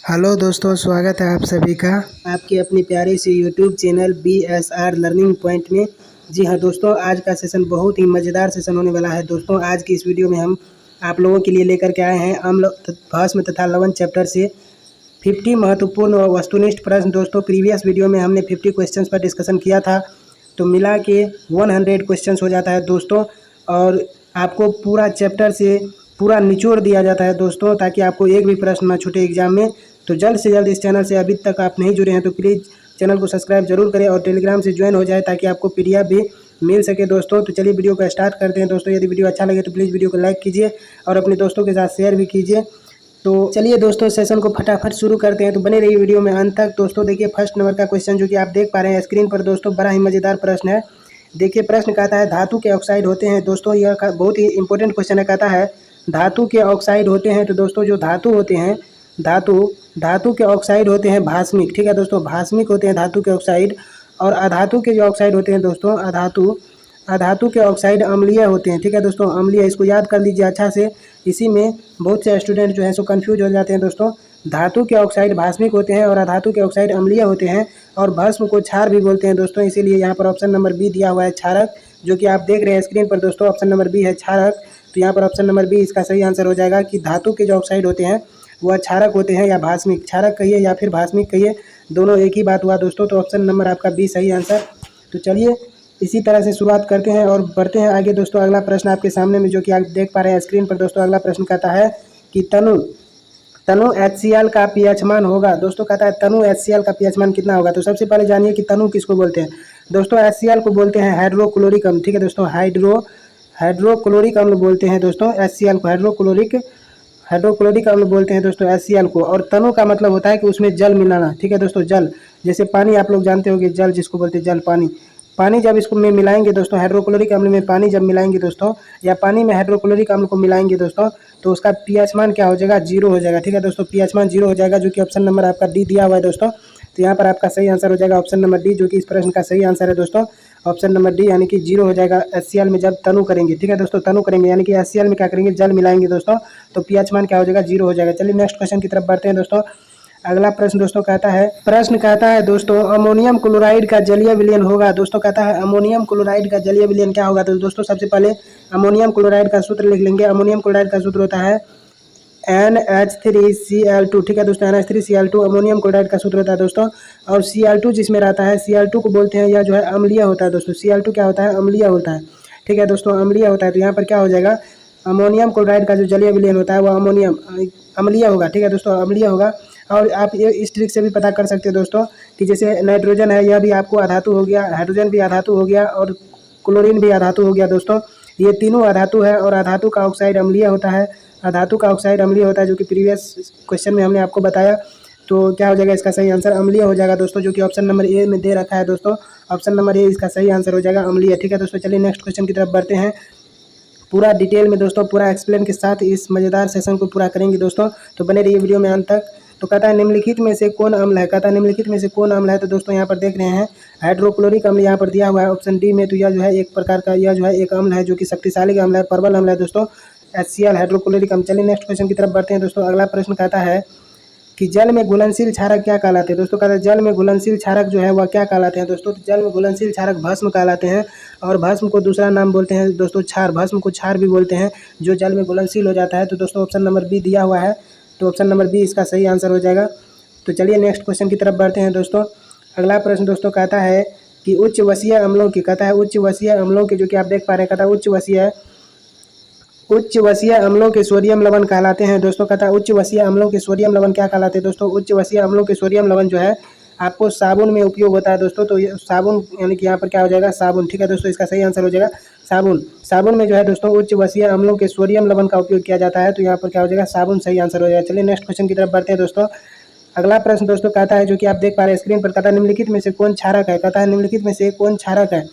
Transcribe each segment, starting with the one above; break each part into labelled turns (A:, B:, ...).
A: Hello दोस्तों, स्वागत है आप सभी का आपके अपने प्यारे से YouTube channel BSR learning point में। जी हाँ दोस्तों, आज का सेशन बहुत ही मज़ेदार सेशन होने वाला है। दोस्तों आज की इस वीडियो में हम आप लोगों के लिए लेकर के आए हैं अम्ल भस्म तथा लवण चैप्टर से 50 महत्वपूर्ण व वस्तुनिष्ठ प्रश्न। दोस्तों प्रीवियस वीडियो में हमने 50 क्वेश्चंस पर डिस्कशन किया था, तो मिला के 100 क्वेश्चंस हो जाता है दोस्तों। और आपको पूरा चैप्टर से पूरा निचोड़ दिया जाता है दोस्तों, ताकि आपको एक भी प्रश्न ना छूटे एग्जाम में। तो जल्द से जल्द इस चैनल से अभी तक आप नहीं जुड़े हैं तो प्लीज़ चैनल को सब्सक्राइब जरूर करें और टेलीग्राम से ज्वाइन हो जाए, ताकि आपको PDF भी मिल सके दोस्तों। तो चलिए वीडियो को स्टार्ट करते हैं दोस्तों। यदि वीडियो अच्छा लगे तो प्लीज़ वीडियो को लाइक कीजिए और अपने दोस्तों के साथ शेयर भी कीजिए। तो चलिए दोस्तों सेशन को फटाफट शुरू करते हैं, तो बने रहिए वीडियो में अंत तक। दोस्तों देखिए फर्स्ट नंबर का क्वेश्चन जो कि आप देख पा रहे हैं स्क्रीन पर दोस्तों, बड़ा ही मज़ेदार प्रश्न है। देखिए प्रश्न कहता है धातु के ऑक्साइड होते हैं। दोस्तों यह बहुत ही इंपॉर्टेंट क्वेश्चन है। कहता है धातु के ऑक्साइड होते हैं। तो दोस्तों जो धातु होते हैं, धातु के ऑक्साइड होते हैं भास्मिक। ठीक है दोस्तों, भास्मिक होते हैं धातु के ऑक्साइड। और अधातु के जो ऑक्साइड होते हैं दोस्तों, अधातु के ऑक्साइड अम्लीय होते हैं। ठीक है दोस्तों, अम्लीय, इसको याद कर लीजिए अच्छा से। इसी में बहुत से स्टूडेंट जो है सो कंफ्यूज हो जाते हैं दोस्तों। धातु के ऑक्साइड भास्मिक होते हैं और अधातु के ऑक्साइड अम्लीय होते हैं, और भस्म को क्षार भी बोलते हैं दोस्तों। इसीलिए यहाँ पर ऑप्शन नंबर बी दिया हुआ है क्षारक, जो कि आप देख रहे हैं स्क्रीन पर दोस्तों। ऑप्शन नंबर बी है क्षारक। तो यहाँ पर ऑप्शन नंबर बी इसका सही आंसर हो जाएगा कि धातु के जो ऑक्साइड होते हैं वह क्षारक होते हैं, या भास्मिक, क्षारक कहिए या फिर भास्मिक कहिए, दोनों एक ही बात हुआ दोस्तों। तो ऑप्शन नंबर आपका बी सही आंसर। तो चलिए इसी तरह से शुरुआत करते हैं और बढ़ते हैं आगे दोस्तों। अगला प्रश्न आपके सामने में जो कि आप देख पा रहे हैं स्क्रीन पर दोस्तों। अगला प्रश्न कहता है कि तनु HCl का pH मान होगा। दोस्तों कहता है तनु HCl का pH मान कितना होगा। तो सबसे पहले जानिए कि तनु किसको बोलते हैं। दोस्तों HCl को बोलते हैं हाइड्रोक्लोरिक अम्ल। ठीक है दोस्तों, हाइड्रोक्लोरिक अम्ल बोलते हैं दोस्तों HCl को, हाइड्रोक्लोरिक अम्ल बोलते हैं दोस्तों HCl को। और तनु का मतलब होता है कि उसमें जल मिलाना। ठीक है दोस्तों, जल, जैसे पानी आप लोग जानते होंगे, जल जिसको बोलते हैं जल, पानी जब इसको में मिलाएंगे दोस्तों, हाइड्रोक्लोरिक अम्ल में पानी जब मिलाएंगे दोस्तों, या पानी में हाइड्रोक्लोरिक अम्ल को मिलाएंगे दोस्तों, तो उसका pH मान क्या हो जाएगा, 0 हो जाएगा। ठीक है दोस्तों, pH मान 0 हो जाएगा, जो कि ऑप्शन नंबर आपका डी दिया हुआ है दोस्तों। तो यहाँ पर आपका सही आंसर हो जाएगा ऑप्शन नंबर डी, जो कि इस प्रश्न का सही आंसर है दोस्तों। ऑप्शन नंबर डी, यानी कि 0 हो जाएगा HCl में जब तनु करेंगे। ठीक है दोस्तों, तनु करेंगे यानी कि HCl में क्या करेंगे, जल मिलाएंगे दोस्तों, तो pH मान क्या हो जाएगा, 0 हो जाएगा। चलिए नेक्स्ट क्वेश्चन की तरफ बढ़ते हैं दोस्तों। अगला प्रश्न दोस्तों कहता है दोस्तों अमोनियम क्लोराइड का जलीय विलयन होगा। दोस्तों कहता है अमोनियम क्लोराइड का जलीय विलयन क्या होगा। तो दोस्तों सबसे पहले अमोनियम क्लोराइड का सूत्र लिख लेंगे। अमोनियम क्लोराइड का सूत्र होता है NH3Cl2। ठीक है दोस्तों, NH3Cl2 अमोनियम क्लोराइड का सूत्र होता है दोस्तों। और Cl2 जिसमें रहता है, Cl2 को बोलते हैं, यह जो है अम्लीय होता है दोस्तों। Cl2 क्या होता है, अम्लीय होता है। ठीक है दोस्तों, अम्लीय होता है। तो यहाँ पर क्या हो जाएगा, अमोनियम क्लोराइड का जो जलीय विलयन होता है वह अम्लीय होगा। ठीक है दोस्तों, अम्लीय होगा। और आप ये इस ट्रिक से भी पता कर सकते हैं दोस्तों कि जैसे नाइट्रोजन है, यह भी आपको अधातु हो गया, हाइड्रोजन भी अधातु हो गया, और क्लोरीन भी अधातु हो गया दोस्तों। ये तीनों अधातु है, और अधातु का ऑक्साइड अम्लीय होता है, जो कि प्रीवियस क्वेश्चन में हमने आपको बताया। तो क्या हो जाएगा इसका सही आंसर, अम्लीय हो जाएगा दोस्तों, जो कि ऑप्शन नंबर ए में दे रखा है दोस्तों। ऑप्शन नंबर ए इसका सही आंसर हो जाएगा, अम्लीय। ठीक है दोस्तों, चलिए नेक्स्ट क्वेश्चन की तरफ बढ़ते हैं। पूरा डिटेल में दोस्तों, पूरा एक्सप्लेन के साथ इस मज़ेदार सेशन को पूरा करेंगे दोस्तों, तो बने रहिए वीडियो में अंत तक। तो कहता है निम्नलिखित में से कौन अम्ल है। तो दोस्तों यहाँ पर देख रहे हैं हाइड्रोक्लोरिक अम्ल यहाँ पर दिया हुआ है ऑप्शन डी में। तो यह जो है एक प्रकार का, यह जो है एक अम्ल है जो कि शक्तिशाली अम्ल है, प्रबल अम्ल है दोस्तों, HCl हाइड्रोक्लोरिक अम्ल। चलिए नेक्स्ट क्वेश्चन की तरफ बढ़ते हैं दोस्तों। अगला प्रश्न कहता है कि जल में घुलनशील क्षारक क्या कहलाते हैं। दोस्तों कहते हैं जल में घुलनशील क्षारक जो है वह क्या कहलाते हैं दोस्तों। तो जल में घुलनशील क्षारक भस्म कहलाते हैं, और भस्म को दूसरा नाम बोलते हैं दोस्तों क्षार। भस्म को क्षार भी बोलते हैं, जो जल में घुलनशील हो जाता है। तो दोस्तों ऑप्शन नंबर बी दिया हुआ है, तो ऑप्शन नंबर बी इसका सही आंसर हो जाएगा। तो चलिए नेक्स्ट क्वेश्चन की तरफ बढ़ते हैं दोस्तों। अगला प्रश्न दोस्तों कहता है कि उच्च वसीय अम्लों की, जो कि आप देख पा रहे हैं, कहता है उच्च वसीय अम्लों के सोडियम लवण कहलाते हैं। दोस्तों कहता है उच्च वसीय अम्लों के सोडियम लवण क्या कहलाते हैं दोस्तों। उच्च वसीय अम्लों के सोडियम लवण जो है आपको साबुन में उपयोग होता है दोस्तों। तो ये साबुन, यानी कि यहाँ पर क्या हो जाएगा, साबुन। ठीक है दोस्तों, इसका सही आंसर हो जाएगा साबुन में जो है दोस्तों उच्च वसीय अम्लों के सोडियम लवण का उपयोग किया जाता है। तो यहाँ पर क्या हो जाएगा, साबुन सही आंसर हो जाएगा। चलिए नेक्स्ट क्वेश्चन की तरफ बढ़ते हैं दोस्तों। अगला प्रश्न दोस्तों कहता है, जो कि आप देख पा रहे हैं स्क्रीन पर, कहता है निम्नलिखित में से कौन क्षारक है।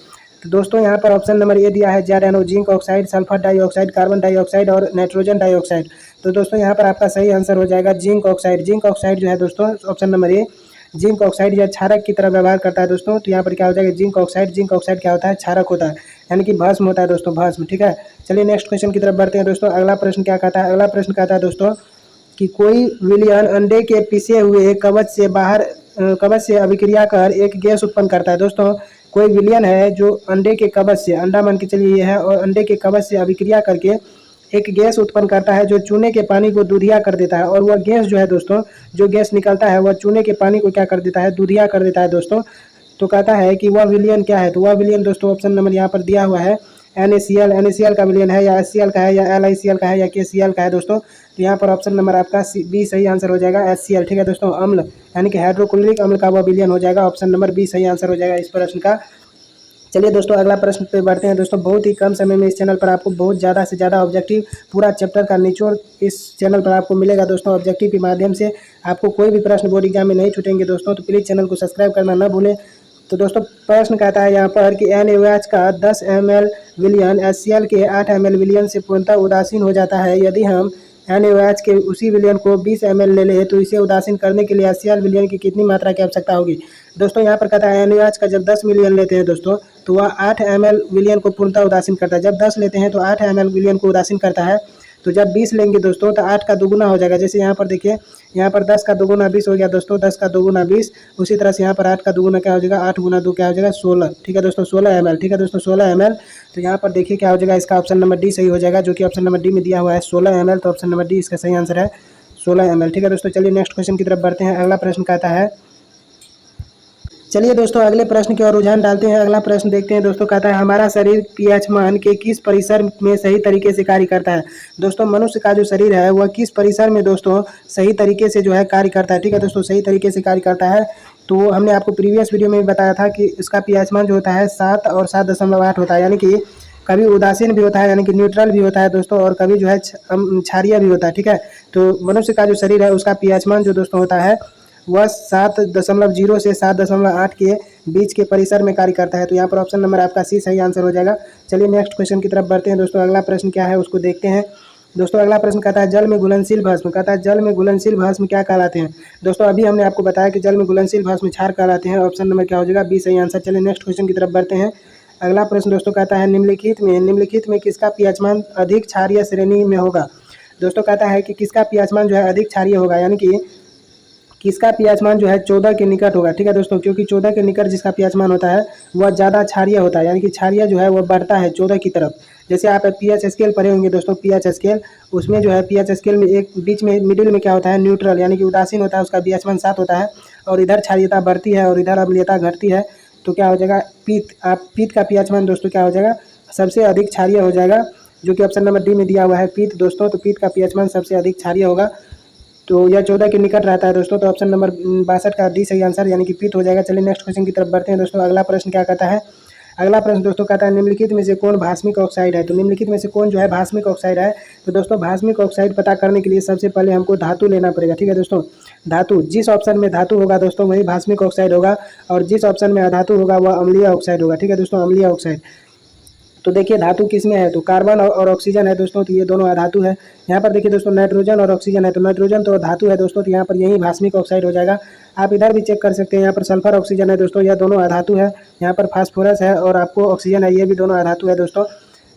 A: तो दोस्तों यहाँ पर ऑप्शन नंबर ए दिया है ज़ेरानो, zinc oxide, sulphur dioxide, carbon dioxide और नाइट्रोजन डाइऑक्साइड। तो दोस्तों यहाँ पर आपका सही आंसर हो जाएगा जिंक ऑक्साइड। जिंक ऑक्साइड जो है दोस्तों, option number A, zinc oxide यह क्षारक की तरह व्यवहार करता है दोस्तों। तो यहाँ पर क्या हो जाएगा, जिंक ऑक्साइड क्या होता है, क्षारक होता है, यानी कि भस्म होता है दोस्तों, भस्म। ठीक है, चलिए नेक्स्ट क्वेश्चन की तरफ बढ़ते हैं दोस्तों। अगला प्रश्न क्या कहता है, दोस्तों कि कोई विलयन अंडे के पिसे हुए कवच से अभिक्रिया कर एक गैस उत्पन्न करता है। दोस्तों कोई विलयन है जो अंडे के कवच से, अंडा मान के चलिए ये है, और अंडे के कवच से अभिक्रिया करके एक गैस उत्पन्न करता है जो चूने के पानी को दूधिया कर देता है। और वह गैस जो है दोस्तों, जो गैस निकलता है वह चूने के पानी को क्या कर देता है, दूधिया कर देता है दोस्तों। तो कहता है कि वह विलयन क्या है, तो वह विलयन दोस्तों ऑप्शन नंबर यहाँ पर दिया हुआ है NaCl का विलयन है, या HCl का है, या LiCl का है, या KCl का है दोस्तों। तो यहाँ पर ऑप्शन नंबर आपका बी सही आंसर हो जाएगा, HCl। ठीक है दोस्तों, अम्ल यानी कि हाइड्रोक्लोरिक अम्ल का वह विलयन हो जाएगा। ऑप्शन नंबर बी सही आंसर हो जाएगा इस प्रश्न का। चलिए दोस्तों अगला प्रश्न पे बढ़ते हैं। दोस्तों बहुत ही कम समय में इस चैनल पर आपको बहुत ज़्यादा से ज़्यादा ऑब्जेक्टिव पूरा चैप्टर का निचोड़ इस चैनल पर आपको मिलेगा दोस्तों। ऑब्जेक्टिव के माध्यम से आपको कोई भी प्रश्न बोर्ड एग्जाम में नहीं छूटेंगे दोस्तों, तो प्लीज़ चैनल को सब्सक्राइब करना ना भूलें। तो दोस्तों प्रश्न कहता है यहाँ पर कि NaOH का 10 ml विलयन HCl के 8 ml विलयन से पूर्णतः उदासीन हो जाता है। यदि हम NaOH के उसी विलयन को 20 ml ले लें तो इसे उदासीन करने के लिए HCl विलयन की कितनी मात्रा की आवश्यकता होगी। दोस्तों यहाँ पर कहता है NaOH का जब 10 मिलियन लेते हैं दोस्तों, तो वह 8 ml विलयन को पूर्णतः उदासीन करता है। जब 10 लेते हैं तो 8 ml विलयन को उदासीन करता है। तो जब 20 लेंगे दोस्तों तो 8 का दोगुना हो जाएगा। जैसे यहाँ पर देखिए, यहाँ पर 10 का दोगुना 20 हो गया दोस्तों, 10 का दोगुना 20। उसी तरह से यहाँ पर 8 का दोगुना क्या हो जाएगा, 8 गुना 2 क्या हो जाएगा, 16। ठीक है दोस्तों, 16 ml। ठीक है दोस्तों, 16 ml। तो यहाँ पर देखिए क्या हो जाएगा, इसका ऑप्शन नंबर डी सही हो जाएगा, जो कि ऑप्शन नंबर डी में दिया हुआ है 16 ml। तो ऑप्शन नंबर डी इसका सही आंसर है 16 ml। ठीक है दोस्तों, चलिए नेक्स्ट क्वेश्चन की तरफ बढ़ते हैं। अगला प्रश्न कहता है, चलिए दोस्तों अगले प्रश्न की ओर रुझान डालते हैं। अगला प्रश्न देखते हैं दोस्तों, कहता है हमारा शरीर pH मान के किस परिसर में सही तरीके से कार्य करता है। दोस्तों मनुष्य का जो शरीर है वह किस परिसर में दोस्तों सही तरीके से जो है कार्य करता है। ठीक है दोस्तों, सही तरीके से कार्य करता है। तो हमने आपको प्रीवियस वीडियो में भी बताया था कि इसका pH मान जो होता है 7 और 7.8 होता है, यानी कि कभी उदासीन भी होता है यानी कि न्यूट्रल भी होता है दोस्तों, और कभी जो है क्षारीय भी होता है। ठीक है, तो मनुष्य का जो शरीर है उसका pH मान जो दोस्तों होता है वह 7.0 से 7.8 के बीच के परिसर में कार्य करता है। तो यहाँ पर ऑप्शन नंबर आपका सी सही आंसर हो जाएगा। चलिए नेक्स्ट क्वेश्चन की तरफ बढ़ते हैं दोस्तों। अगला प्रश्न क्या है उसको देखते हैं। दोस्तों अगला प्रश्न कहता है जल में घुलनशील भस्म, कहता है जल में घुलनशील भस्म क्या कहलाते हैं। दोस्तों अभी हमने आपको बताया कि जल में घुलनशील भस्म क्षार कहलाते हैं। ऑप्शन नंबर क्या हो जाएगा, बी सही आंसर। चलिए नेक्स्ट क्वेश्चन की तरफ बढ़ते हैं। अगला प्रश्न दोस्तों कहता है निम्नलिखित में किसका pH मान अधिक क्षारीय श्रेणी में होगा। दोस्तों कहता है कि किसका pH मान जो है अधिक क्षारीय होगा, यानी कि किसका pH मान जो है 14 के निकट होगा। ठीक है दोस्तों, क्योंकि 14 के निकट जिसका pH मान होता है वह ज़्यादा क्षारीय होता है, यानी कि क्षारीय जो है वह बढ़ता है 14 की तरफ। जैसे आप pH स्केल पढ़े होंगे दोस्तों, pH स्केल, उसमें जो है pH स्केल में एक बीच में मिडिल में क्या होता है, न्यूट्रल यानी कि उदासीन होता है, उसका pH मान 7 होता है। और इधर क्षारीयता बढ़ती है और इधर अम्लीयता घटती है। तो क्या हो जाएगा, पीत का pH मान दोस्तों क्या हो जाएगा, सबसे अधिक क्षारीय हो जाएगा, जो कि ऑप्शन नंबर डी में दिया हुआ है पीत दोस्तों। तो पीत का pH मान सबसे अधिक क्षारीय होगा, तो यह 14 के निकट रहता है दोस्तों। तो ऑप्शन नंबर 62 का डी सही आंसर यानी कि पीत हो जाएगा। चलिए नेक्स्ट क्वेश्चन की तरफ बढ़ते हैं दोस्तों। अगला प्रश्न क्या कहता है, अगला प्रश्न दोस्तों कहता है निम्नलिखित में से कौन भास्मिक ऑक्साइड है। तो निम्नलिखित में से कौन जो है भास्मिक ऑक्साइड है। तो दोस्तों भास्मिक ऑक्साइड पता करने के लिए सबसे पहले हमको धातु लेना पड़ेगा। ठीक है दोस्तों, धातु, जिस ऑप्शन में धातु होगा दोस्तों वही भास्मिक ऑक्साइड होगा, और जिस ऑप्शन में अधातु होगा वह अम्लीय ऑक्साइड होगा। ठीक है दोस्तों, अम्लीय ऑक्साइड। तो देखिए धातु किसमें है, तो कार्बन और ऑक्सीजन है दोस्तों, तो ये दोनों अधातु है। यहाँ पर देखिए दोस्तों नाइट्रोजन और ऑक्सीजन है, तो नाइट्रोजन तो धातु है दोस्तों, तो यहाँ पर यही भास्मिक ऑक्साइड हो जाएगा। आप इधर भी चेक कर सकते हैं, यहाँ पर सल्फर ऑक्सीजन है दोस्तों, यह दोनों अधातु है। यहाँ पर फास्फोरस है और आपको ऑक्सीजन है, ये भी दोनों अधातु है दोस्तों।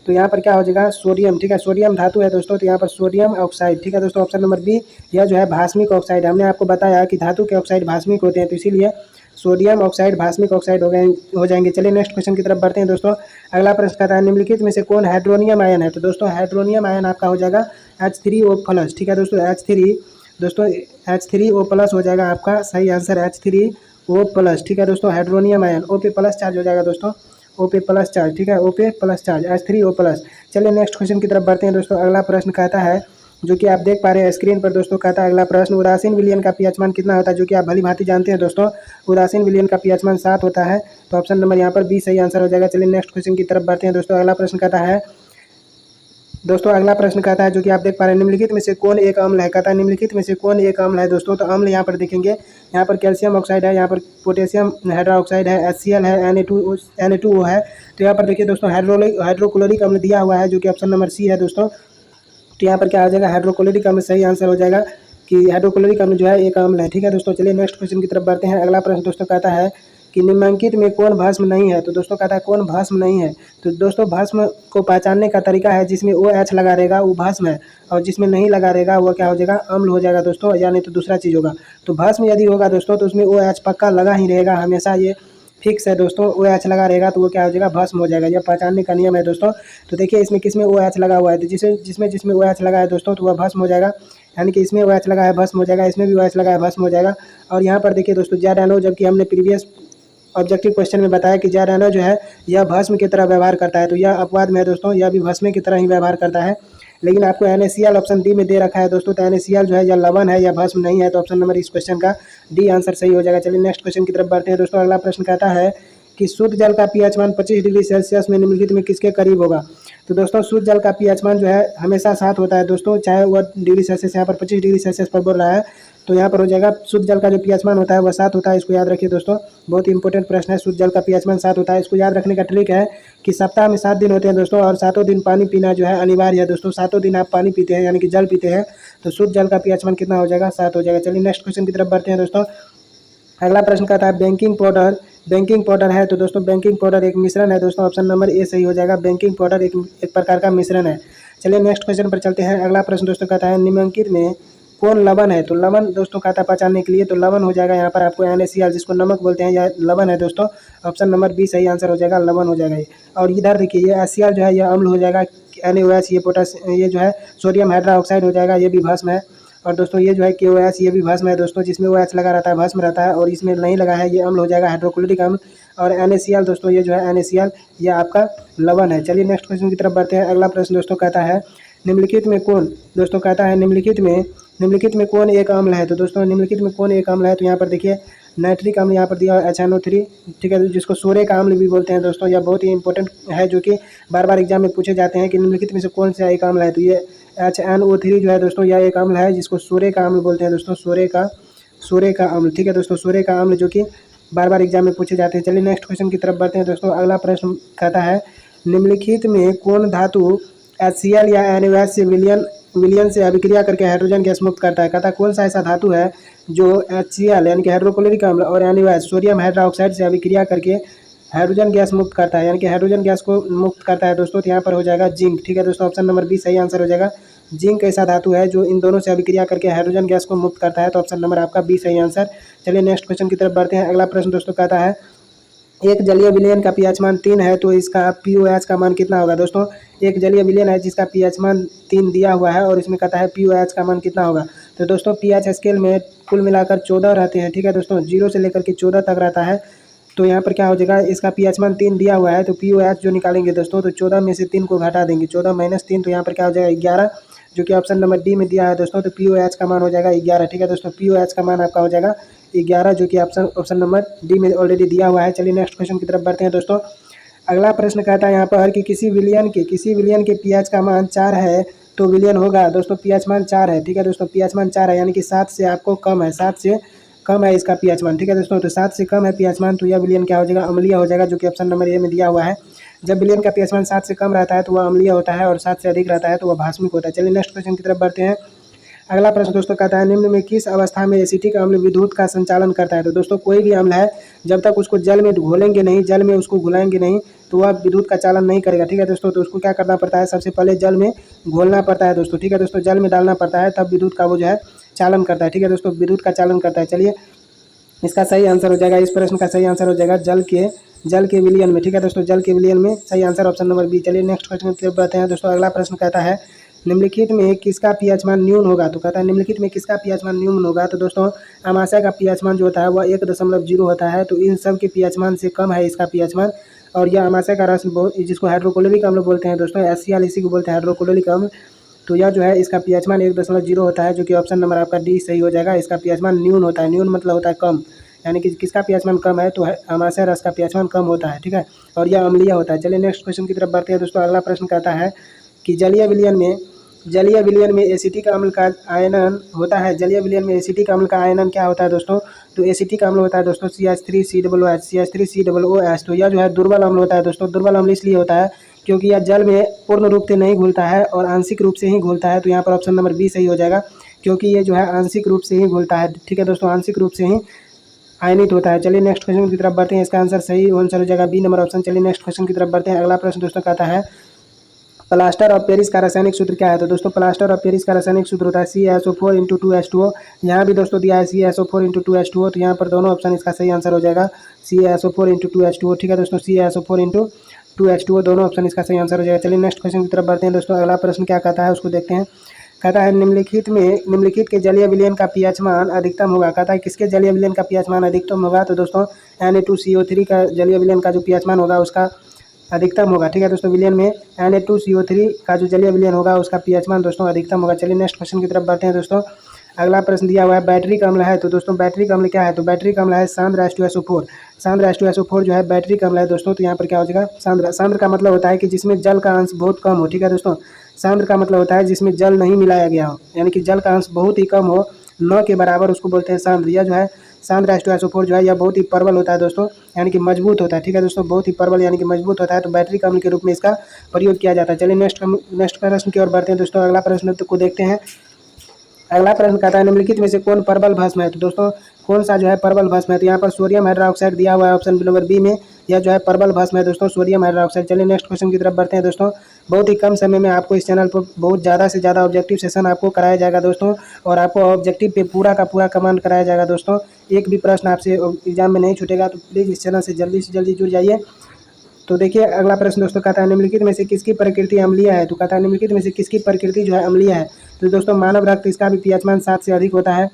A: तो यहाँ पर क्या हो जाएगा, सोडियम। ठीक है, सोडियम धातु है दोस्तों, तो यहाँ पर सोडियम ऑक्साइड। ठीक है दोस्तों, ऑप्शन नंबर बी यह जो है भास्मिक ऑक्साइड। हमने आपको बताया कि धातु के ऑक्साइड भास्मिक होते हैं, तो इसीलिए सोडियम ऑक्साइड भास्मिक ऑक्साइड हो जाएंगे। चलिए नेक्स्ट क्वेश्चन की तरफ बढ़ते हैं दोस्तों। अगला प्रश्न कहता है निम्नलिखित में से कौन हाइड्रोनियम आयन है। तो दोस्तों हाइड्रोनियम आयन आपका हो जाएगा H3O+। ठीक है दोस्तों, H3O+ हो जाएगा आपका सही आंसर H3O+। ठीक है दोस्तों, हाइड्रोनियम आयन O पे प्लस चार्ज हो जाएगा दोस्तों, O पे प्लस चार्ज। ठीक है, O पे प्लस चार्ज H3O+। चलिए नेक्स्ट क्वेश्चन की तरफ बढ़ते हैं दोस्तों। अगला प्रश्न कहता है, जो कि आप देख पा रहे हैं स्क्रीन पर दोस्तों, कहता है अगला प्रश्न उदासीन विलयन का pH मान कितना होता है, जो कि आप भली भांति जानते हैं दोस्तों। उदासीन विलयन का pH मान 7 होता है, तो ऑप्शन नंबर यहाँ पर बी सही आंसर हो जाएगा। चलिए नेक्स्ट क्वेश्चन की तरफ बढ़ते हैं दोस्तों। अगला प्रश्न कहता है दोस्तों, अगला प्रश्न कहता है, जो कि आप देख पा रहे हैं निम्नलिखित में से कौन एक अम्ल है। कहता है निम्नलिखित में से कौन एक अम्ल है दोस्तों। तो अम्ल यहाँ पर देखेंगे, यहाँ पर कैल्शियम ऑक्साइड है, यहाँ पर पोटेशियम हाइड्रोक्साइड है, HCl है, Na2O है। तो यहाँ पर देखिए दोस्तों हाइड्रोक्लोरिक अम्ल दिया हुआ है, जो कि ऑप्शन नंबर सी है दोस्तों। तो यहाँ पर क्या आ जाएगा, हाइड्रोक्लोरिक अम्ल सही आंसर हो जाएगा कि हाइड्रोक्लोरिक अम्ल जो है एक अम्ल है। ठीक है दोस्तों, चलिए नेक्स्ट क्वेश्चन की तरफ बढ़ते हैं। अगला प्रश्न दोस्तों कहता है कि निम्नलिखित में कौन भस्म नहीं है। तो दोस्तों कहता है कौन भस्म नहीं है। तो दोस्तों भस्म को पहचानने का तरीका है, जिसमें OH लगा रहेगा वो भस्म है, और जिसमें नहीं लगा रहेगा वो क्या हो जाएगा, अम्ल हो जाएगा दोस्तों, या नहीं तो दूसरा चीज़ होगा। तो भस्म यदि होगा दोस्तों तो उसमें OH पक्का लगा ही रहेगा, हमेशा ये फिक्स है दोस्तों। OH लगा रहेगा तो वो क्या हो जाएगा, भस्म हो जाएगा। यह पहचानने का नियम है दोस्तों। तो देखिए इसमें किसमें OH लगा हुआ है, तो जिसमें OH लगा है दोस्तों तो वह भस्म हो जाएगा, यानी कि इसमें OH लगा है भस्म हो जाएगा, इसमें भी OH लगा है भस्म हो जाएगा। और यहाँ पर देखिए दोस्तों ज़्यादा, जबकि हमने प्रीवियस ऑब्जेक्टिव क्वेश्चन में बताया कि ज़्यादा जो है यह भस्म की तरह व्यवहार करता है, तो यह अपवाद में है दोस्तों, यह भी भस्म की तरह ही व्यवहार करता है। लेकिन आपको NaCl ऑप्शन डी में दे रखा है दोस्तों, तो NaCl जो है यह लवण है या भस्म नहीं है, तो ऑप्शन नंबर इस क्वेश्चन का डी आंसर सही हो जाएगा। चलिए नेक्स्ट क्वेश्चन की तरफ बढ़ते हैं दोस्तों। अगला प्रश्न कहता है कि शुद्ध जल का pH मान 25 डिग्री सेल्सियस में निम्नलिखित में किसके करीब होगा। तो दोस्तों शुद्ध जल का pH मान जो है हमेशा 7 होता है दोस्तों, चाहे वह डिग्री सेल्सियस यहाँ पर 25 डिग्री सेल्सियस पर बोल रहा है, तो यहाँ पर हो जाएगा शुद्ध जल का जो pH मान होता है वह 7 होता है। इसको याद रखिए दोस्तों, बहुत ही इंपॉर्टेंट प्रश्न है। शुद्ध जल का pH मान 7 होता है। इसको याद रखने का ट्रिक है कि सप्ताह में 7 दिन होते हैं दोस्तों, और 7 दिन पानी पीना जो है अनिवार्य है दोस्तों। 7 दिन आप पानी पीते हैं यानी कि जल पीते हैं, तो शुद्ध जल का pH मान कितना हो जाएगा, 7 हो जाएगा। चलिए नेक्स्ट क्वेश्चन की तरफ बढ़ते हैं दोस्तों। अगला प्रश्न कहता है बेकिंग पाउडर है। तो दोस्तों बेकिंग पाउडर एक मिश्रण है दोस्तों, ऑप्शन नंबर ए सही हो जाएगा। बेकिंग पाउडर एक प्रकार का मिश्रण है। चलिए नेक्स्ट क्वेश्चन पर चलते हैं। अगला प्रश्न दोस्तों कहता है निम्नलिखित में कौन लवण है। तो लवण दोस्तों कहता है पहचानने के लिए, तो लवण हो जाएगा यहाँ पर आपको NaCl, जिसको नमक बोलते हैं, यह लवण है दोस्तों। ऑप्शन नंबर बी सही आंसर हो जाएगा, लवण हो जाएगा ये। और इधर देखिए ये HCl जो है यह अम्ल हो जाएगा, NaOH ये ये जो है सोडियम हाइड्रोक्साइड हो जाएगा, ये भी भस्म है। और दोस्तों ये जो है KOH ये भी भस्म है दोस्तों, जिसमें OH लगा रहता है भस्म रहता है, और इसमें नहीं लगा है ये अम्ल हो जाएगा, हाइड्रोक्लोरिक अम्ल। और NaCl दोस्तों ये जो है NaCl ये आपका लवण है। चलिए नेक्स्ट क्वेश्चन की तरफ बढ़ते हैं। अगला प्रश्न दोस्तों कहता है निम्नलिखित में कौन, दोस्तों कहता है निम्नलिखित में कौन एक अम्ल है। तो दोस्तों निम्नलिखित में कौन एक अम्ल है, तो यहाँ पर देखिए नाइट्रिक अम्ल यहाँ पर दिया है HNO3, ठीक है, जिसको सोरे का अम्ल भी बोलते हैं दोस्तों। यह बहुत ही इंपॉर्टेंट है, जो कि बार बार एग्जाम में पूछे जाते हैं कि निम्नलिखित में से कौन सा एक अम्ल है। तो ये HNO3 जो है दोस्तों यह एक अम्ल है, जिसको सोरे का अम्ल बोलते हैं दोस्तों, सोरे का अम्ल, ठीक है दोस्तों, सोरे का अम्ल, जो कि बार बार एग्जाम में पूछे जाते हैं। चलिए नेक्स्ट क्वेश्चन की तरफ बढ़ते हैं दोस्तों। अगला प्रश्न कहता है निम्नलिखित में कौन धातु HCl या NaOH से विलयन से अभिक्रिया करके हाइड्रोजन गैस मुक्त करता है। कहता है कौन सा ऐसा धातु है जो HCl यानी कि हाइड्रोक्लोरिक अम्ल और NaOH सोडियम हाइड्रोक्साइड से अभिक्रिया करके हाइड्रोजन गैस मुक्त करता है, यानी कि हाइड्रोजन गैस को मुक्त करता है दोस्तों। तो यहाँ पर हो जाएगा जिंक, ठीक है दोस्तों, ऑप्शन नंबर बी सही आंसर हो जाएगा। जिंक ऐसा धातु है जो इन दोनों से अभिक्रिया करके हाइड्रोजन गैस को मुक्त करता है, तो ऑप्शन नंबर आपका बी सही आंसर। चलिए नेक्स्ट क्वेश्चन की तरफ बढ़ते हैं। अगला प्रश्न दोस्तों कहता है एक जलीय विलयन का pH मान 3 है, तो इसका POH का मान कितना होगा। दोस्तों एक जलीय विलयन है जिसका pH मान 3 दिया हुआ है, और इसमें कहता है POH का मान कितना होगा। तो दोस्तों pH स्केल में कुल मिलाकर 14 रहते हैं, ठीक है दोस्तों, 0 से लेकर के 14 तक रहता है। तो यहाँ पर क्या हो जाएगा, इसका pH मान 3 दिया हुआ है, तो POH जो निकालेंगे दोस्तों, तो 14 में से 3 को घटा देंगे, 14 - 3, तो यहाँ पर क्या हो जाएगा 11, जो कि ऑप्शन नंबर डी में दिया है दोस्तों। तो POH का मान हो जाएगा 11, ठीक है दोस्तों, POH का मान आपका हो जाएगा 11, जो कि ऑप्शन नंबर डी में ऑलरेडी दिया हुआ है। चलिए नेक्स्ट क्वेश्चन की तरफ बढ़ते हैं दोस्तों। अगला प्रश्न कहता है यहाँ पर कि किसी विलयन के pH का मान 4 है तो विलयन होगा। दोस्तों pH मान 4 है, ठीक है दोस्तों, pH मान 4 है, यानी कि 7 से आपको कम है, 7 से कम है इसका pH मान, ठीक है दोस्तों। तो 7 से कम है pH मान, तो यह विलयन क्या हो जाएगा, अम्लीय हो जाएगा, जो कि ऑप्शन नंबर ए में दिया हुआ है। जब विलयन का pH मान 7 से कम रहता है तो वह अम्लीय होता है, और 7 से अधिक रहता है तो वह भास्मिक होता है। चलिए नेक्स्ट क्वेश्चन की तरफ बढ़ते हैं। अगला प्रश्न दोस्तों कहता है निम्न में किस अवस्था में एसिटिक अम्ल विद्युत का संचालन करता है। तो दोस्तों कोई भी अम्ल है जब तक उसको जल में घोलेंगे नहीं, जल में उसको घुलाएंगे नहीं, तो वह विद्युत का चालन नहीं करेगा, ठीक है दोस्तों। तो उसको क्या करना पड़ता है, सबसे पहले जल में घोलना पड़ता है दोस्तों, ठीक है दोस्तों, जल में डालना पड़ता है, तब विद्युत का वो जो है चालन करता है, ठीक है दोस्तों, विद्युत का चालन करता है। चलिए इसका सही आंसर हो जाएगा, इस प्रश्न का सही आंसर हो जाएगा जल के विलयन में, ठीक है दोस्तों, जल के विलयन में सही आंसर ऑप्शन नंबर बी। चलिए नेक्स्ट क्वेश्चन की तरफ बढ़ते हैं दोस्तों। अगला प्रश्न कहता है निम्नलिखित में किसका pH मान न्यून होगा। तो कहता है निम्नलिखित में किसका pH मान न्यून होगा। तो दोस्तों अमाशय का pH मान जो होता है वह 1.0 होता है, तो इन सब के pH मान से कम है इसका pH मान। और यह अमाशय का रस बहुत, जिसको हाइड्रोक्लोरिक अम्ल बोलते हैं दोस्तों, HCl इसी को बोलते हैं हाइड्रोक्लोरिक अम्ल। तो यह जो है इसका pH मान 1.0 होता है, जो कि ऑप्शन नंबर आपका डी सही हो जाएगा। इसका pH मान न्यून होता है, न्यून मतलब होता है कम, यानी कि किसका pH मान कम है, तो अमाशय रस का pH मान कम होता है, ठीक है, और यह अम्लीय होता है। चलिए नेक्स्ट क्वेश्चन की तरफ बढ़ते हैं दोस्तों। अगला प्रश्न कहता है कि जलीय विलयन में एसिटिक अम्ल का आयनन होता है। जलीय विलयन में एसिटिक अम्ल का आयनन क्या होता है दोस्तों, तो एसिटिक अम्ल होता है दोस्तों CH3COOH। तो यह जो है दुर्बल अम्ल होता है दोस्तों। दुर्बल अम्ल इसलिए होता है क्योंकि यह जल में पूर्ण रूप से नहीं घुलता है और आंशिक रूप से ही घुलता है। तो यहाँ पर ऑप्शन नंबर बी सही हो जाएगा, क्योंकि ये जो है आंशिक रूप से ही घुलता है, ठीक है दोस्तों, आंशिक रूप से ही आयनित होता है। चलिए नेक्स्ट क्वेश्चन की तरफ बढ़ते हैं। इसका आंसर सही आंसर हो जाएगा बी नंबर ऑप्शन। चलिए नेक्स्ट क्वेश्चन की तरफ बढ़ते हैं। अगला प्रश्न दोस्तों कहता है प्लास्टर ऑफ पेरिस का रासायनिक सूत्र क्या है? तो दोस्तों प्लास्टर ऑफ पेरिस का रासायनिक सूत्र होता है CaSO4 × 2H2O। यहाँ भी दोस्तों दिया है CaSO4 × 2H2O, तो यहाँ पर दोनों ऑप्शन इसका सही आंसर हो जाएगा CaSO4 × 2H2O। ठीक है दोस्तों, CaSO4 × 2H2O दोनों ऑप्शन इसका सही आंसर हो जाएगा। चलिए नेक्स्ट क्वेश्चन की तरफ बढ़ते हैं दोस्तों। अगला प्रश्न क्या कहता है उसको देखते हैं। कहता है निम्नलिखित के जलीय विलयन का पीएच मान अधिकतम होगा। कहता है किसके जलीय विलयन का पीएच मान अधिकतम होगा? तो दोस्तों Na2CO3 का जलीय विलयन का जो पीएच मान होगा उसका अधिकतम होगा। ठीक है दोस्तों, विलयन में Na2CO3 का जो जलीय विलयन होगा उसका पीएच मान दोस्तों अधिकतम होगा। चलिए नेक्स्ट क्वेश्चन की तरफ बढ़ते हैं दोस्तों। अगला प्रश्न दिया हुआ है बैटरी का अम्ल है। तो दोस्तों बैटरी का अम्ल क्या है? तो बैटरी का अम्ल है सांद्र H2SO4 जो है बैटरी का अम्ल है दोस्तों। तो यहाँ पर क्या हो जाएगा सांद्र का मतलब होता है कि जिसमें जल का अंश बहुत कम हो। ठीक है दोस्तों, सांद्र का मतलब होता है जिसमें जल नहीं मिलाया गया हो, यानी कि जल का अंश बहुत ही कम हो, न के बराबर, उसको बोलते हैं सांद्र। यह जो है सांद्र H2SO4 जो है यह बहुत ही प्रबल होता है दोस्तों, यानी कि मजबूत होता है। ठीक है दोस्तों, बहुत ही प्रबल यानी कि मजबूत होता है, तो बैटरी का अम्ल के रूप में इसका प्रयोग किया जाता है। चलिए नेक्स्ट प्रश्न की ओर बढ़ते हैं दोस्तों। अगला प्रश्न को देखते हैं। अगला प्रश्न कहता है निम्नलिखित में से कौन प्रबल भस्म है? तो दोस्तों कौन सा जो है प्रबल भस्म है? तो यहाँ पर सोडियम हाइड्रोक्साइड दिया हुआ है ऑप्शन नंबर बी में। यह जो है प्रबल भस्म है दोस्तों, सोडियम हाइड्रोक्साइड। चलिए नेक्स्ट क्वेश्चन की तरफ बढ़ते हैं दोस्तों। बहुत ही कम समय में आपको इस चैनल पर बहुत ज़्यादा से ज़्यादा ऑब्जेक्टिव सेशन आपको कराया जाएगा दोस्तों, और आपको ऑब्जेक्टिव पे पूरा का पूरा कमांड कराया जाएगा दोस्तों। एक भी प्रश्न आपसे एग्जाम में नहीं छूटेगा, तो प्लीज़ इस चैनल से जल्दी जुड़ जाइए। तो देखिए अगला प्रश्न दोस्तों कहता है निम्नलिखित में से किसकी प्रकृति अम्लीय है? तो कहता है निम्नलिखित में से किसकी प्रकृति जो है अम्लीय है? तो दोस्तों मानव रक्त, इसका भी पीएच मान 7 से अधिक होता है,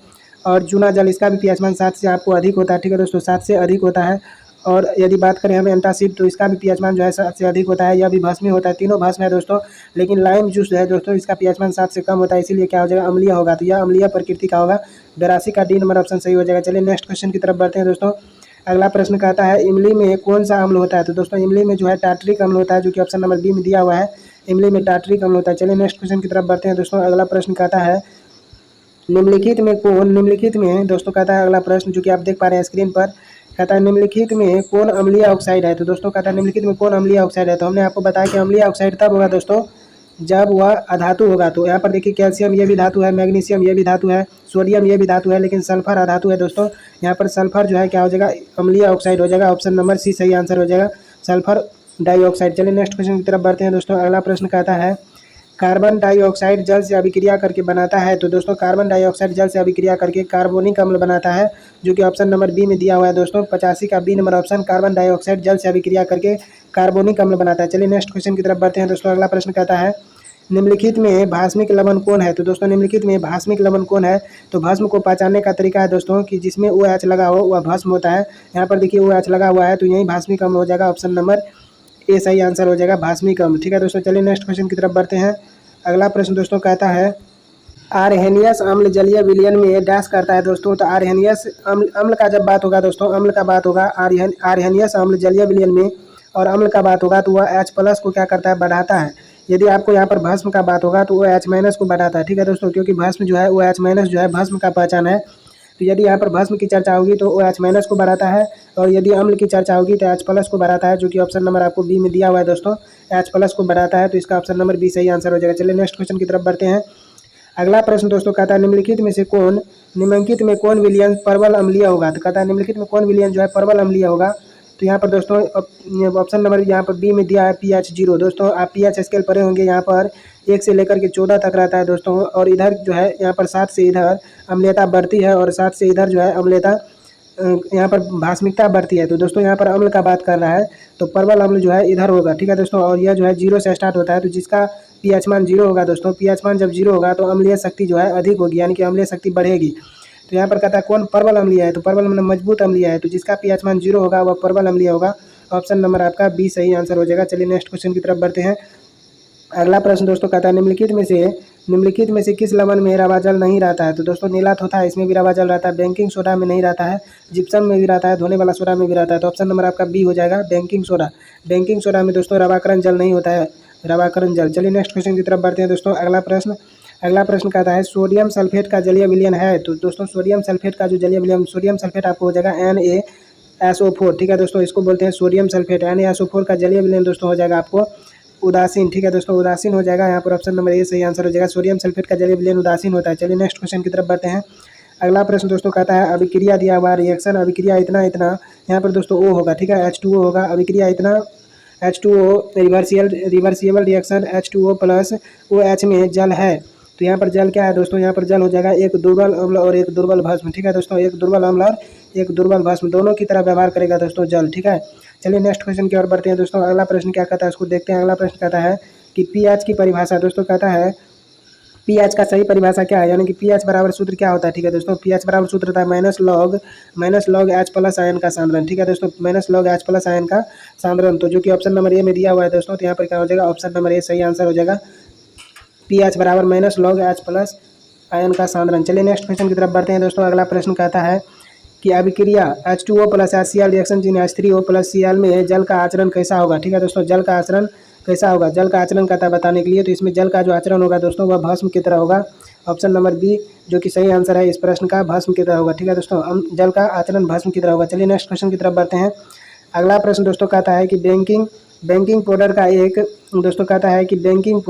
A: और चूना जल इसका भी पीएच मान 7 से आपको अधिक होता है। ठीक है दोस्तों, 7 से अधिक होता है। और यदि बात करें हम एंटासिड, तो इसका भी पीएच मान जो है 7 से अधिक होता है। यह भी भस्मी होता है, तीनों भस्म है दोस्तों, लेकिन लाइम जूस जो है दोस्तों इसका पीएच मान 7 से कम होता है, इसीलिए क्या हो जाएगा अम्लीय होगा। तो यह अम्लीय प्रकृति का होगा, 82 का डी नंबर ऑप्शन सही हो जाएगा। चलिए नेक्स्ट क्वेश्चन की तरफ बढ़ते हैं दोस्तों। अगला प्रश्न कहता है इमली में कौन सा अम्ल होता है? तो दोस्तों इमली में जो है टार्टरिक अम्ल होता है, जो कि ऑप्शन नंबर बी में दिया हुआ है। इमली में टार्टरिक अम्ल होता है। चलिए नेक्स्ट क्वेश्चन की तरफ बढ़ते हैं दोस्तों। अगला प्रश्न कहता है निम्नलिखित में दोस्तों कहता है अगला प्रश्न, जो कि आप देख पा रहे हैं स्क्रीन पर, कहता है निम्नलिखित में कौन अम्लीय ऑक्साइड है? तो दोस्तों कहता है निम्नलिखित में कौन अम्लीय ऑक्साइड है? तो हमने आपको बताया कि अम्लीय ऑक्साइड तब होगा दोस्तों जब वह अधातु होगा। तो यहाँ पर देखिए कैल्शियम ये भी धातु है, मैग्नीशियम ये भी धातु है, सोडियम ये भी धातु है, लेकिन सल्फर अधातु है दोस्तों। यहाँ पर सल्फर जो है क्या हो जाएगा अम्लीय ऑक्साइड हो जाएगा, ऑप्शन नंबर सी सही आंसर हो जाएगा, सल्फर डाइऑक्साइड। चलिए नेक्स्ट क्वेश्चन की तरफ बढ़ते हैं दोस्तों। अगला प्रश्न कहता है कार्बन डाइऑक्साइड जल से अभिक्रिया करके बनाता है। तो दोस्तों कार्बन डाइऑक्साइड जल से अभिक्रिया करके कार्बोनिक अम्ल बनाता है, जो कि ऑप्शन नंबर बी में दिया हुआ है दोस्तों, 85 का B number option. Carbon dioxide जल से अभिक्रिया करके कार्बोनिक अम्ल बनाता है। चलिए नेक्स्ट क्वेश्चन की तरफ बढ़ते हैं दोस्तों। अगला प्रश्न कहता है निम्नलिखित में भास्मिक लवण कौन है? तो दोस्तों निम्नलिखित में भास्मिक लवण कौन है? तो भस्म को पहचानने का तरीका है दोस्तों कि जिसमें OH लगा हो वह भस्म होता है। यहाँ पर देखिए OH लगा हुआ है, तो यही भास्मिक अम्ल हो जाएगा, ऑप्शन नंबर ए सही आंसर हो जाएगा, भास्मिक अम्ल। ठीक है दोस्तों, चलिए नेक्स्ट क्वेश्चन की तरफ बढ़ते हैं। अगला प्रश्न दोस्तों कहता है आर्हेनियस अम्ल जलीय विलयन में डैश करता है दोस्तों। तो आर्हेनियस अम्ल का जब बात होगा दोस्तों, अम्ल का बात होगा आर्हेनियस अम्ल जलीय विलयन में, और अम्ल का बात होगा तो वह H+ को क्या करता है बढ़ाता है। यदि आपको यहाँ पर भस्म का बात होगा तो वो H- को बढ़ाता है। ठीक है दोस्तों, क्योंकि भस्म जो है वो H- जो है भस्म का पहचान है। तो यदि यहाँ पर भस्म की चर्चा होगी तो वो H- को बढ़ाता है, और यदि अम्ल की चर्चा होगी तो H+ को बढ़ाता है, जो कि ऑप्शन नंबर आपको बी में दिया हुआ है दोस्तों, H+ को बढ़ाता है, तो इसका ऑप्शन नंबर बी सही आंसर हो जाएगा। चलिए नेक्स्ट क्वेश्चन की तरफ बढ़ते हैं। अगला प्रश्न दोस्तों कहता है निम्नलिखित में कौन विलयन प्रबल अम्लीय होगा? तो कहता है निम्नलिखित में कौन विलयन जो है प्रबल अम्लीय होगा? तो यहाँ पर दोस्तों ऑप्शन नंबर यहाँ पर बी में दिया है pH 0। दोस्तों आप pH स्केल पढ़े होंगे, यहाँ पर 1 से लेकर के 14 तक रहता है दोस्तों, और इधर जो है यहाँ पर 7 से इधर अम्लीयता बढ़ती है, और 7 से इधर जो है अम्लीयता यहाँ पर भास्मिकता बढ़ती है। तो दोस्तों यहाँ पर अम्ल का बात कर रहा है, तो प्रबल अम्ल जो है इधर होगा। ठीक है दोस्तों, और यह जो है 0 से स्टार्ट होता है, तो जिसका pH मान 0 होगा दोस्तों, pH मान जब 0 होगा तो अम्लीय शक्ति जो है अधिक होगी, यानी कि अम्लीय शक्ति बढ़ेगी। तो यहाँ पर कहता है कौन प्रबल अम्लीय है? तो प्रबल मतलब मजबूत अम्लीय है, तो जिसका pH मान 0 होगा वह प्रबल अम्लीय होगा, ऑप्शन नंबर आपका बी सही आंसर हो जाएगा। चलिए नेक्स्ट क्वेश्चन की तरफ बढ़ते हैं। अगला प्रश्न दोस्तों कहता है निम्नलिखित में से किस लवण में रवा जल नहीं रहता है? तो दोस्तों नीलात होता है, इसमें भी रवा जल रहता है, बेकिंग सोडा में नहीं रहता है, जिप्सम में भी रहता है, धोने वाला सोडा में भी रहता है, तो ऑप्शन नंबर आपका बी हो जाएगा, बेकिंग सोडा। बेकिंग सोडा में दोस्तों रवाकरण जल नहीं होता है, रवाकरण जल। चलिए नेक्स्ट क्वेश्चन की तरफ बढ़ते हैं दोस्तों। अगला प्रश्न कहता है सोडियम सल्फेट का जलीय विलयन है। तो दोस्तों सोडियम सल्फेट का जो जलीय विलयन, सोडियम सल्फेट आपको हो जाएगा NaSO4। ठीक है दोस्तों, इसको बोलते हैं सोडियम सल्फेट। NaSO4 का जलीय विलयन दोस्तों हो जाएगा आपको उदासीन। ठीक है दोस्तों, उदासीन हो जाएगा, यहाँ पर ऑप्शन नंबर ए सही आंसर हो जाएगा, सोडियम सल्फेट का जलीय विलयन उदासीन होता है। चलिए नेक्स्ट क्वेश्चन की तरफ बढ़ते हैं। अगला प्रश्न दोस्तों कहता है अभिक्रिया दिया हुआ रिएक्शन, अभिक्रिया इतना इतना, यहाँ पर दोस्तों O होगा, ठीक है, H2O होगा, अभिक्रिया इतना H2O reversible reaction H2O plus OH में जल है, तो यहाँ पर जल क्या है दोस्तों, यहाँ पर जल हो जाएगा एक दुर्बल अम्ल और एक दुर्बल भस्म, ठीक है दोस्तों, एक दुर्बल अम्ल और एक दुर्बल भस्म दोनों की तरह व्यवहार करेगा दोस्तों जल, ठीक है। चलिए नेक्स्ट क्वेश्चन की ओर बढ़ते हैं दोस्तों। अगला प्रश्न क्या कहता है उसको देखते हैं। अगला प्रश्न कहता है कि पीएच की परिभाषा दोस्तों कहता है पीएच का सही परिभाषा क्या है, यानी कि पीएच बराबर सूत्र क्या होता है, ठीक है दोस्तों, पीएच बराबर सूत्र होता है minus log H plus ion का सांद्रण, ठीक है दोस्तों, minus log H plus ion का सांद्रण, तो जो कि ऑप्शन नंबर ए में दिया हुआ है दोस्तों, तो यहाँ पर क्या हो जाएगा, ऑप्शन नंबर ए सही आंसर हो जाएगा, पीएच बराबर minus log H plus ion का सांद्रण। चलिए नेक्स्ट क्वेश्चन की तरफ बढ़ते हैं दोस्तों। अगला प्रश्न कहता है कि अभिक्रिया H2O प्लस HCl रिएक्शन जिन H3O प्लस Cl में जल का आचरण कैसा होगा, ठीक है दोस्तों, जल का आचरण कैसा होगा, जल का आचरण कहता है बताने के लिए, तो इसमें जल का जो आचरण होगा दोस्तों वह भस्म की तरह होगा, ऑप्शन नंबर बी जो कि सही आंसर है इस प्रश्न का, भस्म की तरह होगा, ठीक है दोस्तों, जल का आचरण भस्म की तरह होगा। चलिए नेक्स्ट क्वेश्चन की तरफ बढ़ते हैं। अगला प्रश्न दोस्तों कहता है कि बेकिंग पाउडर का एक दोस्तों कहता है कि बेकिंग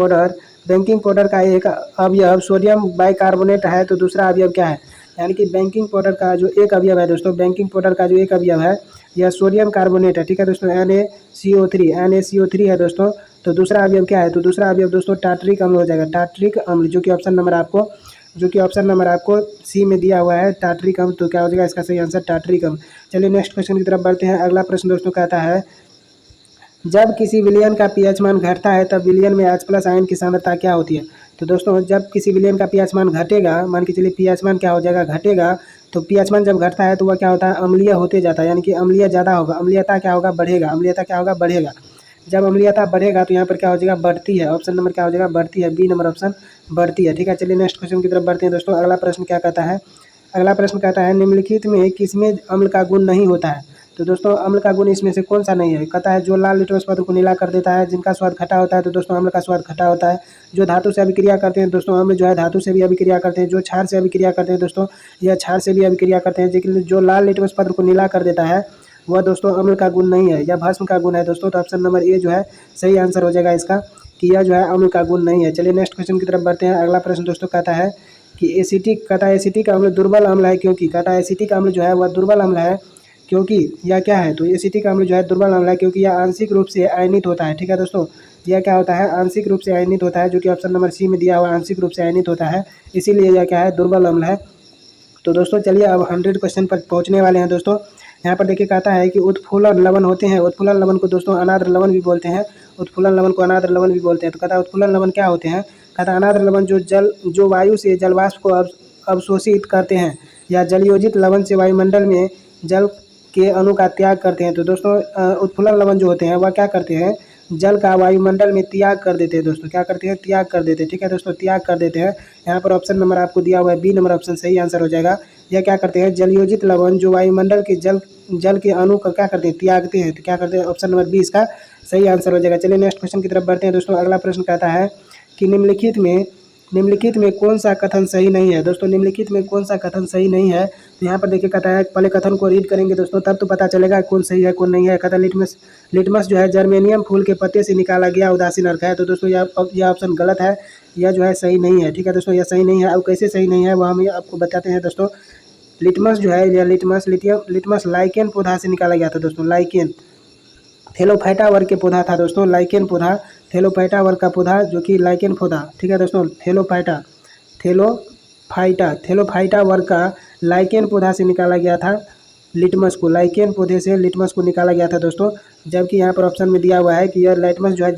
A: पाउडर का एक अवयव सोडियम बाइकार्बोनेट है, तो दूसरा अवयव क्या है, यानी कि बेकिंग पाउडर का जो एक अवयव है दोस्तों, बेकिंग पाउडर का जो एक अवयव है यह सोडियम कार्बोनेट है, ठीक है दोस्तों, NaCO3 है दोस्तों, तो दूसरा अवयव क्या है, तो दूसरा अवयव दोस्तों टार्ट्रिक अम्ल हो जाएगा, टार्ट्रिक अम्ल, जो कि ऑप्शन नंबर आपको सी में दिया हुआ है टार्ट्रिक अम्ल, तो क्या हो जाएगा इसका सही आंसर टार्ट्रिक अम्ल। चलिए नेक्स्ट क्वेश्चन की तरफ बढ़ते हैं। अगला प्रश्न दोस्तों कहता है जब किसी विलयन का पीएच मान घटता है तब विलयन में H प्लस आयन की सांद्रता क्या होती है, तो दोस्तों जब किसी विलयन का पीएच मान घटेगा, मान के चलिए पीएच मान क्या हो जाएगा, घटेगा, तो पीएच मान जब घटता है तो वह क्या होता है, अम्लीय होते जाता है, यानी कि अम्लीय ज़्यादा होगा, अम्लीयता क्या होगा, बढ़ेगा, अम्लीयता क्या होगा, बढ़ेगा, जब अम्लीयता बढ़ेगा तो यहाँ पर क्या हो जाएगा, बढ़ती है, ऑप्शन नंबर क्या हो जाएगा, बढ़ती है, बी नंबर ऑप्शन बढ़ती है, ठीक है। चलिए नेक्स्ट क्वेश्चन की तरफ बढ़ते हैं दोस्तों। अगला प्रश्न क्या कहता है, अगला प्रश्न कहता है निम्नलिखित में किसमें अम्ल का गुण नहीं होता है, तो दोस्तों अम्ल का गुण इसमें से कौन सा नहीं है, कहता है जो लाल लिटमस पत्र को नीला कर देता है, जिनका स्वाद खट्टा होता है, तो दोस्तों अम्ल का स्वाद खट्टा होता है, जो धातु से अभिक्रिया करते हैं दोस्तों, अम्ल जो है धातु से भी अभिक्रिया करते हैं, जो क्षार से अभिक्रिया करते हैं दोस्तों, यह क्षार से भी अभिक्रिया करते हैं, लेकिन जो लाल लिटमस पत्र को नीला कर देता है वह दोस्तों अम्ल का गुण नहीं है, यह भस्म का गुण है दोस्तों, तो ऑप्शन नंबर ए जो है सही आंसर हो जाएगा इसका, कि यह जो है अम्ल का गुण नहीं है। चलिए नेक्स्ट क्वेश्चन की तरफ बढ़ते हैं। अगला प्रश्न दोस्तों कहता है कि एसिटिक अम्ल दुर्बल अम्ल है, क्योंकि कहता है एसिटिक अम्ल जो है वह दुर्बल अम्ल है क्योंकि यह क्या है, तो एसिटिक अम्ल जो है दुर्बल अम्ल है क्योंकि यह आंशिक रूप से आयनित होता है, ठीक है दोस्तों, यह क्या होता है, आंशिक रूप से आयनित होता है, जो कि ऑप्शन नंबर सी में दिया हुआ आंशिक रूप से आयनित होता है, इसीलिए यह क्या है, दुर्बल अम्ल है। तो दोस्तों चलिए अब 100 क्वेश्चन पर पहुंचने वाले हैं दोस्तों। यहाँ पर देखिए कहता है कि उत्फुल्लन लवण होते हैं, उत्फुल्लन लवण को दोस्तों अनाद्र लवण भी बोलते हैं, उत्फुल्लन लवण को अनाद्र लवण भी बोलते हैं, तो कहता है उत्फुल्लन लवण क्या होते हैं, कहता है अनाद्र लवण जो वायु से जलवाष्प को अवशोषित करते हैं या जलयोजित लवण से वायुमंडल में जल के अणु का त्याग करते हैं, तो दोस्तों उत्फुल्लन लवण जो होते हैं वह क्या करते हैं, जल का वायुमंडल में त्याग कर देते हैं दोस्तों, क्या करते हैं, त्याग कर देते हैं, ठीक है दोस्तों, त्याग कर देते हैं। यहाँ पर ऑप्शन नंबर आपको दिया हुआ है बी नंबर ऑप्शन सही आंसर हो जाएगा। यह क्या करते हैं, जलयोजित लवण जो वायुमंडल के जल के अणु का क्या करते हैं, त्यागते हैं, तो क्या करते हैं, ऑप्शन नंबर बी इसका सही आंसर हो जाएगा। चलिए नेक्स्ट क्वेश्चन की तरफ बढ़ते हैं दोस्तों। अगला प्रश्न कहता है कि निम्नलिखित में कौन सा कथन सही नहीं है, दोस्तों निम्नलिखित में कौन सा कथन सही नहीं है, तो यहाँ पर देखिए कहता है पहले कथन को रीड करेंगे दोस्तों तब तो पता चलेगा कौन सही है कौन नहीं है। कहता है लिटमस जो है जर्मेनियम फूल के पत्ते से निकाला गया उदासीन अर्क है, तो दोस्तों यह ऑप्शन गलत है, यह जो है सही नहीं है, ठीक है दोस्तों, यह सही नहीं है। अब कैसे सही नहीं है वह हम आपको बताते हैं दोस्तों। लिटमस जो है यह लिटमस लाइकेन पौधा से निकाला गया था दोस्तों, लाइकेन थेलोफाइटा वर्ग के पौधा था दोस्तों, लाइकेन पौधा, थेलोफाइटा वर्ग का पौधा जो कि लाइकेन पौधा, ठीक है दोस्तों, थेलोफाइटा वर्ग का लाइकेन पौधा से निकाला गया था लिटमस को, लाइकेन पौधे से लिटमस को निकाला गया था दोस्तों, जबकि यहाँ पर ऑप्शन में दिया हुआ है कि यह लिटमस जो है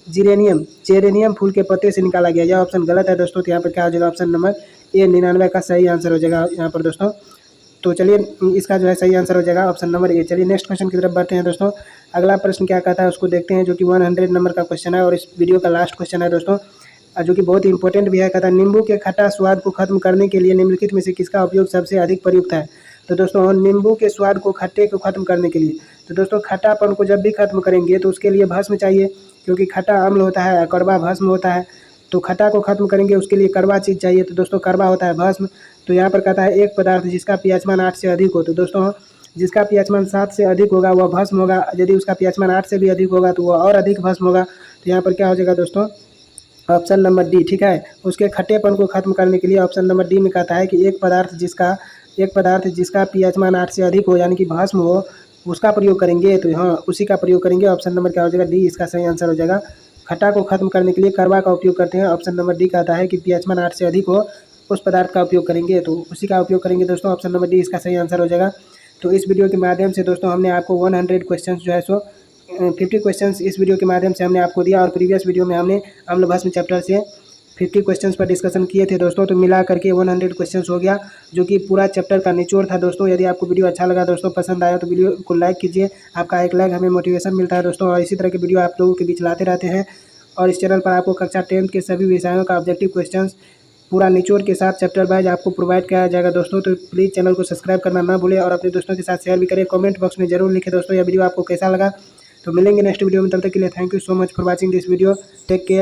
A: चेरेनियम फूल के पत्ते से निकाला गया, यह ऑप्शन गलत है दोस्तों, तो यहाँ पर क्या हो जाएगा, ऑप्शन नंबर ए 99 का सही आंसर हो जाएगा यहाँ पर दोस्तों। तो चलिए इसका जो है सही आंसर हो जाएगा ऑप्शन नंबर ए। चलिए नेक्स्ट क्वेश्चन की तरफ बढ़ते हैं दोस्तों। अगला प्रश्न क्या कहता है उसको देखते हैं, जो कि 100 नंबर का क्वेश्चन है और इस वीडियो का लास्ट क्वेश्चन है दोस्तों, जो कि बहुत ही इंपॉर्टेंट भी है। कहता है नींबू के खट्टा स्वाद को खत्म करने के लिए निम्नलिखित में से किसका उपयोग सबसे अधिक प्रयुक्त है, तो दोस्तों नींबू के स्वाद को खट्टे को खत्म करने के लिए, तो दोस्तों खट्टापन को जब भी खत्म करेंगे तो उसके लिए भस्म चाहिए, क्योंकि खट्टा अम्ल होता है, कड़वा भस्म होता है, तो खट्टा को खत्म करेंगे उसके लिए कड़वा चीज़ चाहिए, तो दोस्तों कड़वा होता है भस्म। तो यहाँ पर कहता है एक पदार्थ जिसका pH मान 8 से अधिक हो, तो दोस्तों जिसका pH मान 7 से अधिक होगा वह भस्म होगा, यदि उसका pH मान 8 से भी अधिक होगा तो वह और अधिक भस्म होगा। तो यहाँ पर क्या हो जाएगा दोस्तों, ऑप्शन नंबर डी, ठीक है। उसके खट्टेपन को खत्म करने के लिए ऑप्शन नंबर डी में कहता है कि एक पदार्थ जिसका पीएच मान 8 से अधिक हो, यानी कि भस्म हो, उसका प्रयोग करेंगे। तो हाँ, उसी का प्रयोग करेंगे। ऑप्शन नंबर क्या हो जाएगा? डी इसका सही आंसर हो जाएगा। खट्टा को खत्म करने के लिए करवा का उपयोग करते हैं। ऑप्शन नंबर डी कहता है कि पीएच मान 8 से अधिक हो, उस पदार्थ का उपयोग करेंगे, तो उसी का उपयोग करेंगे दोस्तों। ऑप्शन नंबर डी इसका सही आंसर हो जाएगा। तो इस वीडियो के माध्यम से दोस्तों हमने आपको 100 क्वेश्चन जो है सो 50 क्वेश्चंस इस वीडियो के माध्यम से हमने आपको दिया, और प्रीवियस वीडियो में हमने अम्ल भस्म चैप्टर से 50 क्वेश्चंस पर डिस्कशन किए थे दोस्तों। तो मिला करके 100 क्वेश्चंस हो गया, जो कि पूरा चैप्टर का निचोड़ था दोस्तों। यदि आपको वीडियो अच्छा लगा दोस्तों, पसंद आया, तो वीडियो को लाइक कीजिए। आपका एक लाइक हमें मोटिवेशन मिलता है दोस्तों, और इसी तरह के वीडियो आप लोगों के बीच लाते रहते हैं। और इस चैनल पर आपको कक्षा 10th के सभी विषयों का ऑब्जेक्टिव क्वेश्चंस पूरा निचोड़ के साथ चैप्टर वाइज आपको प्रोवाइड किया जाएगा दोस्तों। तो प्लीज़ चैनल को सब्सक्राइब करना ना भूलें, और अपने दोस्तों के साथ शेयर भी करें। कमेंट बॉक्स में जरूर लिखें दोस्तों यह वीडियो आपको कैसा लगा। तो मिलेंगे नेक्स्ट वीडियो में, तब तक के लिए thank you so much for watching this video. Take care.